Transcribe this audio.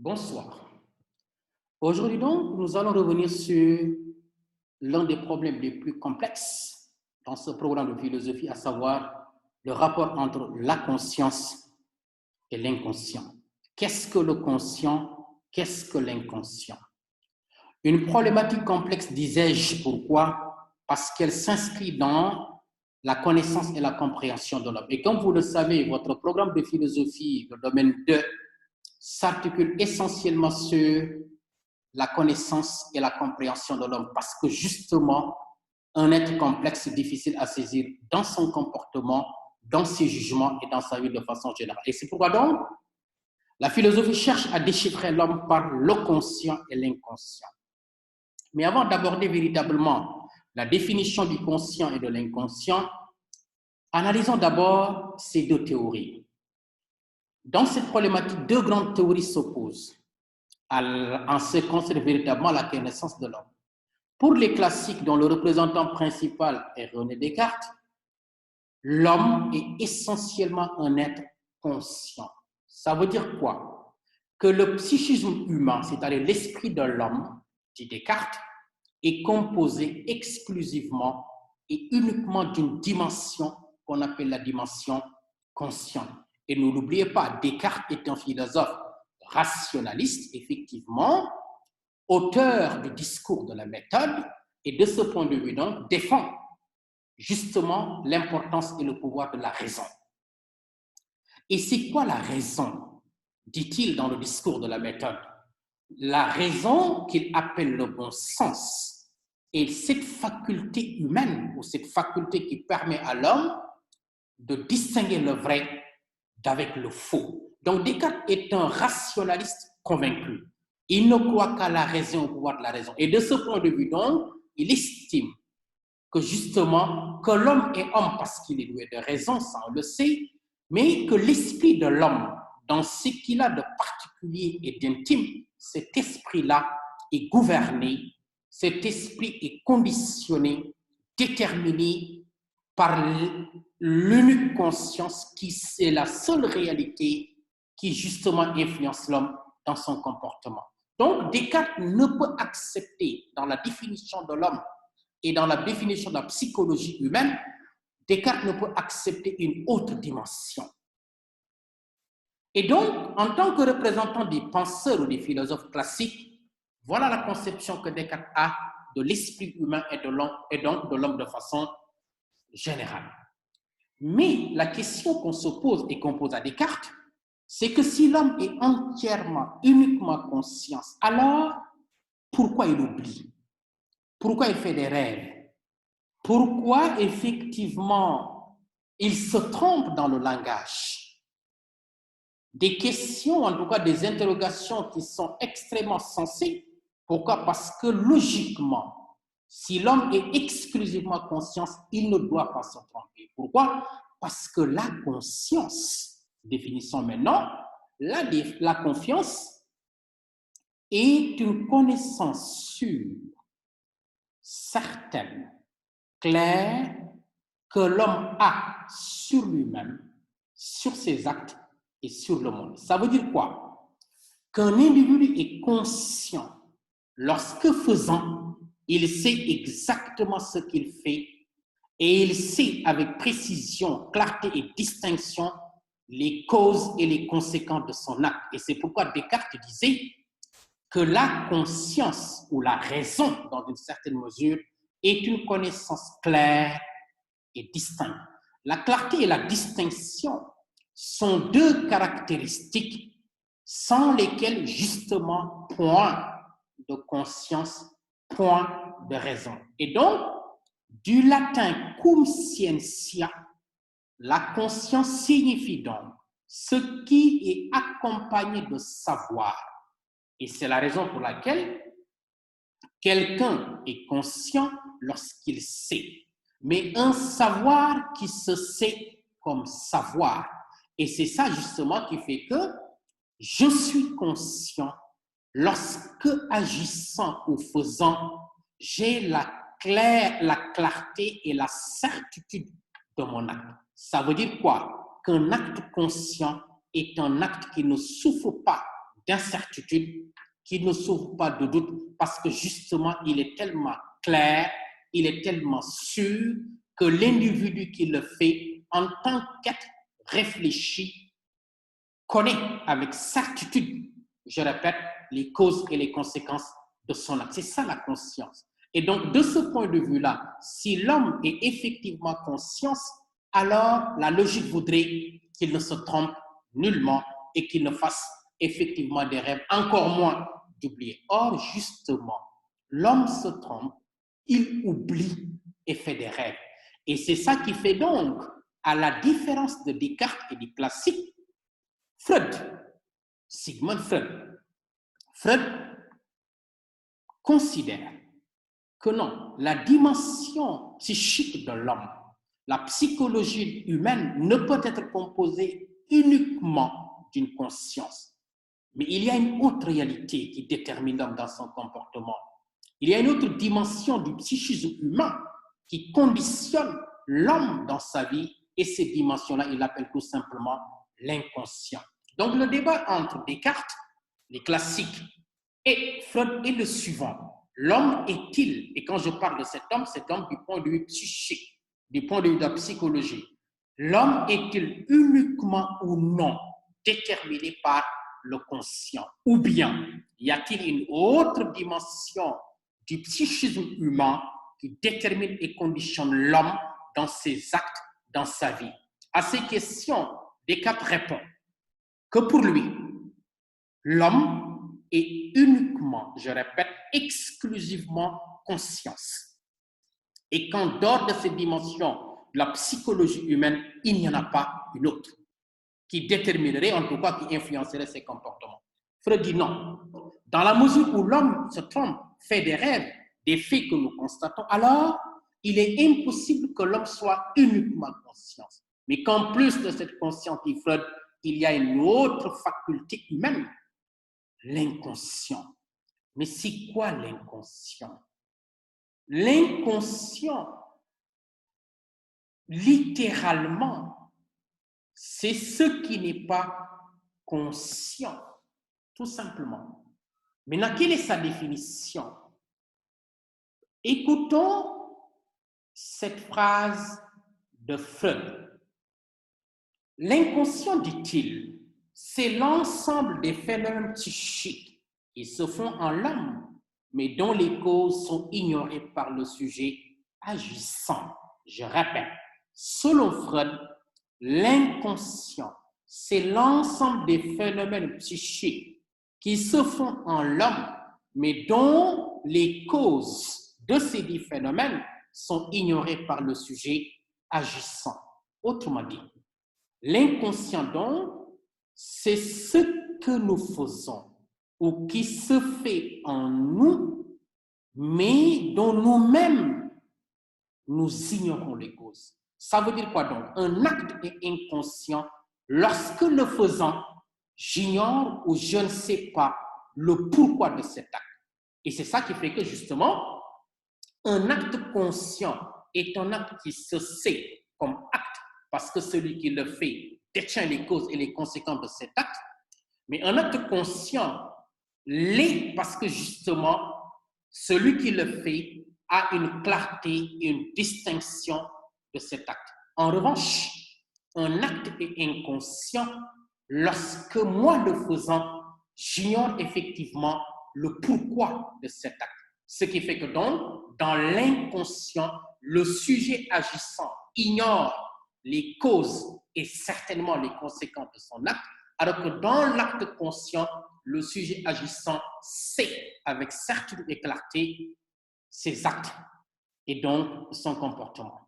Bonsoir. Aujourd'hui donc, nous allons revenir sur l'un des problèmes les plus complexes dans ce programme de philosophie, à savoir le rapport entre la conscience et l'inconscient. Qu'est-ce que le conscient? Qu'est-ce que l'inconscient? Une problématique complexe, disais-je, pourquoi? Parce qu'elle s'inscrit dans la connaissance et la compréhension de l'homme. Et comme vous le savez, votre programme de philosophie, le domaine 2, s'articule essentiellement sur la connaissance et la compréhension de l'homme, parce que justement, un être complexe est difficile à saisir dans son comportement, dans ses jugements et dans sa vie de façon générale. Et c'est pourquoi donc, la philosophie cherche à déchiffrer l'homme par le conscient et l'inconscient. Mais avant d'aborder véritablement la définition du conscient et de l'inconscient, analysons d'abord ces deux théories. Dans cette problématique, deux grandes théories s'opposent en ce qui concerne véritablement la connaissance de l'homme. Pour les classiques, dont le représentant principal est René Descartes, l'homme est essentiellement un être conscient. Ça veut dire quoi? Que le psychisme humain, c'est-à-dire l'esprit de l'homme, dit Descartes, est composé exclusivement et uniquement d'une dimension qu'on appelle la dimension consciente. Et ne l'oubliez pas, Descartes est un philosophe rationaliste, effectivement, auteur du discours de la méthode, et de ce point de vue, donc, défend justement l'importance et le pouvoir de la raison. Et c'est quoi la raison, dit-il dans le discours de la méthode? La raison qu'il appelle le bon sens est cette faculté humaine, ou cette faculté qui permet à l'homme de distinguer le vrai d'avec le faux. Donc Descartes est un rationaliste convaincu. Il ne croit qu'à la raison, au pouvoir de la raison. Et de ce point de vue, donc, il estime que justement, que l'homme est homme parce qu'il est doué de raison, ça on le sait, mais que l'esprit de l'homme, dans ce qu'il a de particulier et d'intime, cet esprit-là est gouverné, cet esprit est conditionné, déterminé par l'unique conscience qui est la seule réalité qui justement influence l'homme dans son comportement. Donc Descartes ne peut accepter dans la définition de l'homme et dans la définition de la psychologie humaine, Descartes ne peut accepter une autre dimension. Et donc, en tant que représentant des penseurs ou des philosophes classiques, voilà la conception que Descartes a de l'esprit humain et donc de l'homme de façon générale. Mais la question qu'on se pose et qu'on pose à Descartes, c'est que si l'homme est entièrement, uniquement conscience, alors pourquoi il oublie? Pourquoi il fait des rêves? Pourquoi effectivement il se trompe dans le langage? Des questions, en tout cas des interrogations qui sont extrêmement sensées. Pourquoi? Parce que logiquement, si l'homme est exclusivement conscience, il ne doit pas se tromper. Pourquoi? Parce que la conscience, définissons maintenant, la confiance est une connaissance sûre, certaine, claire, que l'homme a sur lui-même, sur ses actes et sur le monde. Ça veut dire quoi? Qu'un individu est conscient lorsque faisant, il sait exactement ce qu'il fait et il sait avec précision, clarté et distinction les causes et les conséquences de son acte. Et c'est pourquoi Descartes disait que la conscience ou la raison, dans une certaine mesure, est une connaissance claire et distincte. La clarté et la distinction sont deux caractéristiques sans lesquelles, justement, point de conscience, point de raison. Et donc, du latin cum scientia, la conscience signifie donc ce qui est accompagné de savoir. Et c'est la raison pour laquelle quelqu'un est conscient lorsqu'il sait. Mais un savoir qui se sait comme savoir. Et c'est ça justement qui fait que je suis conscient lorsque, agissant ou faisant, j'ai la clarté et la certitude de mon acte. Ça veut dire quoi? Qu'un acte conscient est un acte qui ne souffre pas d'incertitude qui ne sauve pas de doute parce que justement, il est tellement clair, il est tellement sûr que l'individu qui le fait en tant qu'être réfléchi connaît avec certitude, je répète, les causes et les conséquences de son acte. C'est ça la conscience. Et donc, de ce point de vue-là, si l'homme est effectivement conscience, alors la logique voudrait qu'il ne se trompe nullement et qu'il ne fasse effectivement des rêves, encore moins d'oublier. Or, justement, l'homme se trompe, il oublie et fait des rêves. Et c'est ça qui fait donc, à la différence de Descartes et du classique, Sigmund Freud considère que non, la dimension psychique de l'homme, la psychologie humaine ne peut être composée uniquement d'une conscience. Mais il y a une autre réalité qui détermine l'homme dans son comportement. Il y a une autre dimension du psychisme humain qui conditionne l'homme dans sa vie, et ces dimensions-là, il l'appelle tout simplement l'inconscient. Donc le débat entre Descartes, les classiques, et Freud est le suivant. L'homme est-il, et quand je parle de cet homme du point de vue psychique, du point de vue de la psychologie, l'homme est-il uniquement ou non déterminé par le conscient? Ou bien y a-t-il une autre dimension du psychisme humain qui détermine et conditionne l'homme dans ses actes, dans sa vie? À ces questions, Descartes répond que pour lui, l'homme est uniquement, je répète, exclusivement conscience. Et qu'en dehors de cette dimension de la psychologie humaine, il n'y en a pas une autre qui déterminerait, en tout cas, qui influencerait ses comportements. Freud dit non. Dans la mesure où l'homme se trompe, fait des rêves, des faits que nous constatons, alors il est impossible que l'homme soit uniquement conscience. Mais qu'en plus de cette conscience, dit Freud, il y a une autre faculté humaine, l'inconscient. Mais c'est quoi l'inconscient? L'inconscient, littéralement, c'est ce qui n'est pas conscient, tout simplement. Maintenant, quelle est sa définition? Écoutons cette phrase de Freud. L'inconscient, dit-il, c'est l'ensemble des phénomènes psychiques qui se font en l'homme, mais dont les causes sont ignorées par le sujet agissant. Je répète, selon Freud, l'inconscient, c'est l'ensemble des phénomènes psychiques qui se font en l'homme, mais dont les causes de ces dix phénomènes sont ignorées par le sujet agissant. Autrement dit, l'inconscient, donc, c'est ce que nous faisons ou qui se fait en nous, mais dont nous-mêmes, nous ignorons les causes. Ça veut dire quoi donc? Un acte est inconscient lorsque le faisant, j'ignore ou je ne sais pas le pourquoi de cet acte. Et c'est ça qui fait que justement, un acte conscient est un acte qui se sait comme acte parce que celui qui le fait détient les causes et les conséquences de cet acte. Mais un acte conscient l'est parce que justement, celui qui le fait a une clarté et une distinction de cet acte. En revanche, un acte est inconscient lorsque moi, le faisant, j'ignore effectivement le pourquoi de cet acte. Ce qui fait que donc, dans l'inconscient, le sujet agissant ignore les causes et certainement les conséquences de son acte, alors que dans l'acte conscient, le sujet agissant sait avec certitude et clarté ses actes et donc son comportement.